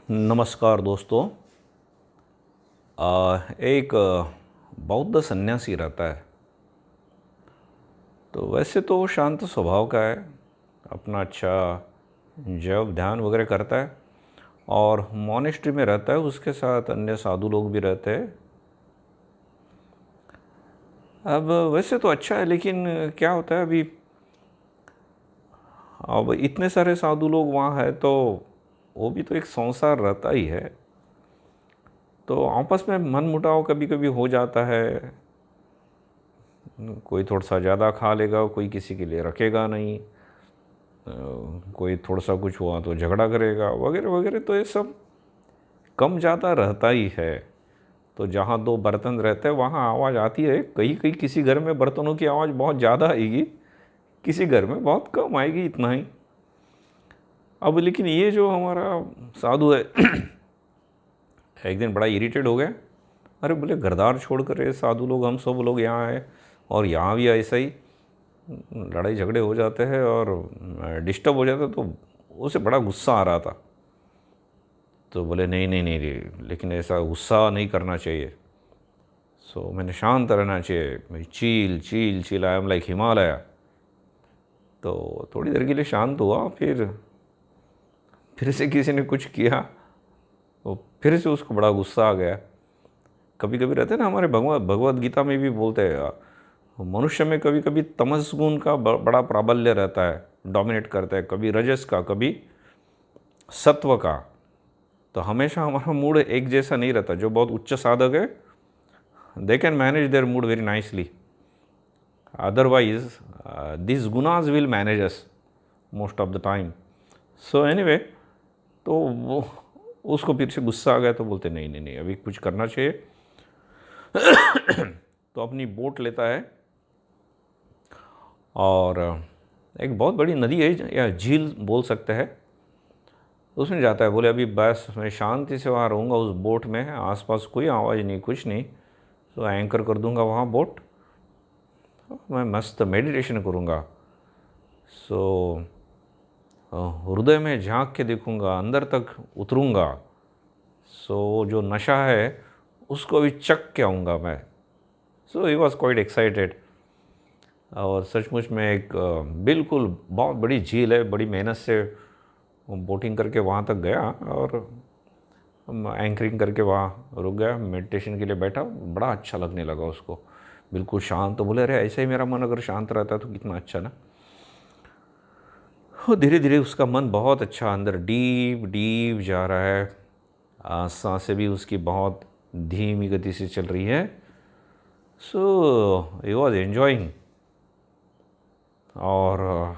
नमस्कार दोस्तों। एक बौद्ध सन्यासी रहता है। तो वैसे तो वो शांत स्वभाव का है, अपना अच्छा जप ध्यान वगैरह करता है और मॉनेस्ट्री में रहता है। उसके साथ अन्य साधु लोग भी रहते हैं। अब वैसे तो अच्छा है, लेकिन क्या होता है अभी, अब इतने सारे साधु लोग वहाँ है तो वो भी तो एक संसार रहता ही है। तो आपस में मनमुटाव कभी कभी हो जाता है। कोई थोड़ा सा ज़्यादा खा लेगा, कोई किसी के लिए रखेगा नहीं, कोई थोड़ा सा कुछ हुआ तो झगड़ा करेगा वगैरह वगैरह। तो ये सब कम ज़्यादा रहता ही है। तो जहाँ दो बर्तन रहते हैं वहाँ आवाज़ आती है। कहीं कहीं किसी घर में बर्तनों की आवाज़ बहुत ज़्यादा आएगी, किसी घर में बहुत कम आएगी, इतना ही। अब लेकिन ये जो हमारा साधु है एक दिन बड़ा इरिटेट हो गया। अरे बोले, घरदार छोड़ कर ये साधु लोग हम सब लोग यहाँ आए और यहाँ भी ऐसा ही लड़ाई झगड़े हो जाते हैं और डिस्टर्ब हो जाता है। तो उसे बड़ा गुस्सा आ रहा था। तो बोले नहीं नहीं नहीं नहीं, लेकिन ऐसा गुस्सा नहीं करना चाहिए। सो मैंने शांत रहना चाहिए। मैं चील चील चील, आई एम लाइक हिमालय। तो थोड़ी देर के लिए शांत हुआ। फिर से किसी ने कुछ किया तो फिर से उसको बड़ा गुस्सा आ गया। कभी कभी रहते हैं ना, हमारे भगवत गीता में भी बोलते हैं, मनुष्य में कभी कभी तमस गुण का बड़ा प्राबल्य रहता है, डोमिनेट करता है, कभी रजस का, कभी सत्व का। तो हमेशा हमारा मूड एक जैसा नहीं रहता। जो बहुत उच्च साधक है, they can manage their mood very nicely. Otherwise this gunas will manage us most of the time. So anyway, तो वो उसको फिर से गुस्सा आ गया। तो बोलते नहीं नहीं नहीं, अभी कुछ करना चाहिए। तो अपनी बोट लेता है और एक बहुत बड़ी नदी है या झील बोल सकते हैं, उसमें जाता है। बोले अभी बस मैं शांति से वहाँ रहूँगा उस बोट में, आसपास कोई आवाज़ नहीं, कुछ नहीं। तो एंकर कर दूँगा वहाँ बोट, मैं मस्त मेडिटेशन करूँगा। सो हृदय में झांक के देखूँगा, अंदर तक उतरूँगा। सो वो जो नशा है उसको भी चख के आऊँगा मैं। सो ही वॉज क्वाइट एक्साइटेड। और सचमुच में एक बिल्कुल बहुत बड़ी झील है। बड़ी मेहनत से बोटिंग करके वहाँ तक गया और एंकरिंग करके वहाँ रुक गया, मेडिटेशन के लिए बैठा। बड़ा अच्छा लगने लगा उसको, बिल्कुल शांत। तो बोले अरे ऐसे ही मेरा मन अगर शांत रहता तो कितना अच्छा ना। और धीरे धीरे उसका मन बहुत अच्छा अंदर डीप डीप जा रहा है। सांसें भी उसकी बहुत धीमी गति से चल रही है। सो ही वॉज एन्जॉइंग। और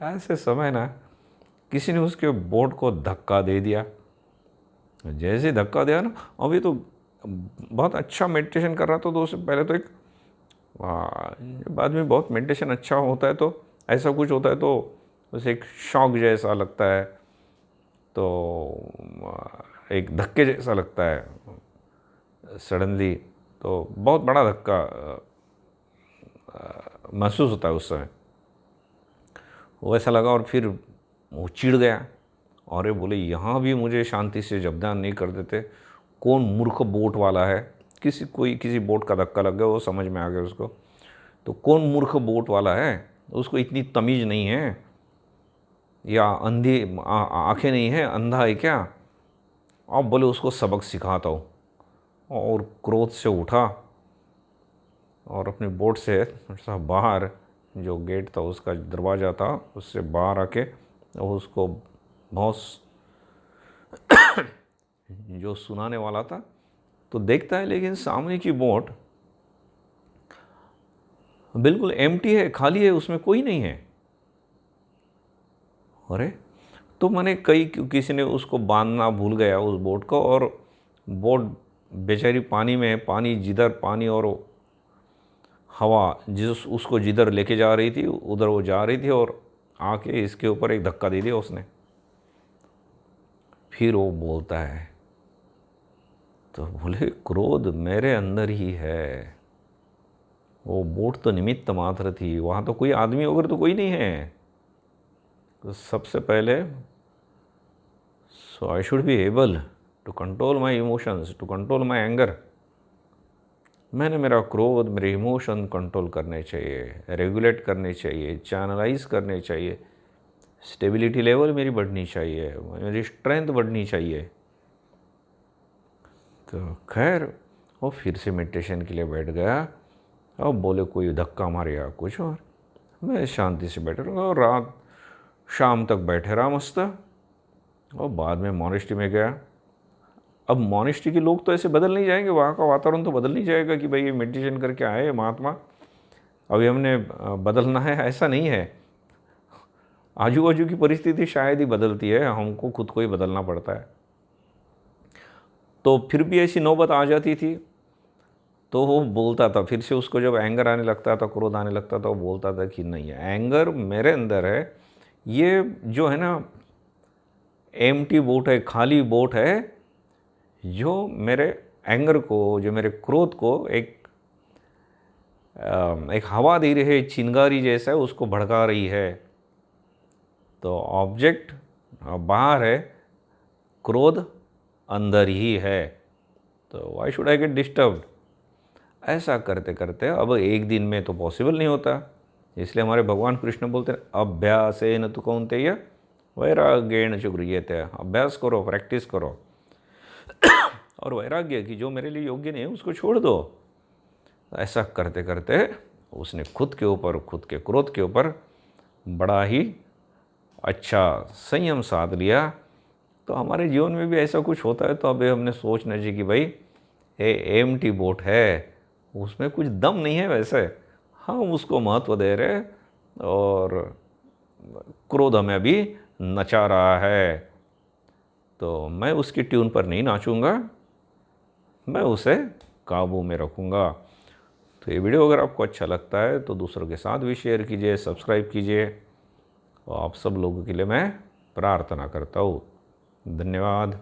ऐसे समय ना किसी ने उसके बोट को धक्का दे दिया। जैसे धक्का दिया ना, अभी तो बहुत अच्छा मेडिटेशन कर रहा था। तो उससे पहले तो एक बाद में बहुत मेडिटेशन अच्छा होता है तो ऐसा कुछ होता है तो उसे एक शॉक जैसा लगता है, तो एक धक्के जैसा लगता है सडनली। तो बहुत बड़ा धक्का महसूस होता है उस समय। वो ऐसा लगा और फिर वो चिढ़ गया। और ये बोले यहाँ भी मुझे शांति से जबदान नहीं कर देते। कौन मूर्ख बोट वाला है, किसी बोट का धक्का लग गया, वो समझ में आ गया उसको। तो कौन मूर्ख बोट वाला है, उसको इतनी तमीज़ नहीं है या अंधी आंखें नहीं है, अंधा है क्या। अब बोले उसको सबक सिखाता हूँ। और क्रोध से उठा और अपनी बोट से थोड़ा बाहर, जो गेट था उसका दरवाज़ा था, उससे बाहर आके और उसको बहुत जो सुनाने वाला था तो देखता है, लेकिन सामने की बोट बिल्कुल एम्प्टी है, खाली है, उसमें कोई नहीं है। अरे, तो मैंने किसी ने उसको बांधना भूल गया उस बोट को, और बोट बेचारी पानी में है। पानी जिधर पानी और हवा उसको जिधर लेके जा रही थी उधर वो जा रही थी, और आके इसके ऊपर एक धक्का दे दिया उसने। फिर वो बोलता है, तो बोले क्रोध मेरे अंदर ही है, वो बोट तो निमित्त मात्र थी, वहाँ तो कोई आदमी वगैरह तो कोई नहीं है। तो सबसे पहले So I should be able to control my emotions, to control my anger. मैंने मेरा क्रोध, मेरे इमोशन कंट्रोल करने चाहिए, रेगुलेट करने चाहिए, चैनलाइज करने चाहिए, स्टेबिलिटी लेवल मेरी बढ़नी चाहिए, मेरी स्ट्रेंथ बढ़नी चाहिए। तो खैर वो फिर से मेडिटेशन के लिए बैठ गया। अब बोले कोई धक्का मारे या कुछ, और मैं शांति से बैठे रहा और रात शाम तक बैठे रहा मस्त। और बाद में मॉनेस्ट्री में गया। अब मॉनेस्ट्री के लोग तो ऐसे बदल नहीं जाएंगे, वहाँ का वातावरण तो बदल नहीं जाएगा कि भाई ये मेडिटेशन करके आए महात्मा, अभी हमने बदलना है, ऐसा नहीं है। आजू बाजू की परिस्थिति शायद ही बदलती है, हमको खुद को ही बदलना पड़ता है। तो फिर भी ऐसी नौबत आ जाती थी तो वो बोलता था, फिर से उसको जब एंगर आने लगता था, क्रोध आने लगता था, वो बोलता था कि नहीं है, एंगर मेरे अंदर है, ये जो है ना एम्प्टी बोट है, खाली बोट है, जो मेरे एंगर को, जो मेरे क्रोध को एक हवा दे रही है, चिंगारी जैसा है, उसको भड़का रही है। तो ऑब्जेक्ट बाहर है, क्रोध अंदर ही है, तो why should I get disturbed. ऐसा करते करते अब एक दिन में तो पॉसिबल नहीं होता, इसलिए हमारे भगवान कृष्ण बोलते हैं अभ्यासेन तु कौन्तेय वैराग्येण च गृह्यते। अभ्यास करो, प्रैक्टिस करो, और वैराग्य की जो मेरे लिए योग्य नहीं है उसको छोड़ दो। ऐसा करते करते उसने खुद के ऊपर, खुद के क्रोध के ऊपर बड़ा ही अच्छा संयम साध लिया। तो हमारे जीवन में भी ऐसा कुछ होता है तो अभी हमने सोचना चाहिए कि भाई ये एम्प्टी बोट है, उसमें कुछ दम नहीं है, वैसे हम उसको महत्व दे रहे और क्रोध हमें अभी नचा रहा है, तो मैं उसकी ट्यून पर नहीं नाचूंगा, मैं उसे काबू में रखूँगा। तो ये वीडियो अगर आपको अच्छा लगता है तो दूसरों के साथ भी शेयर कीजिए, सब्सक्राइब कीजिए, और आप सब लोगों के लिए मैं प्रार्थना करता हूँ। धन्यवाद।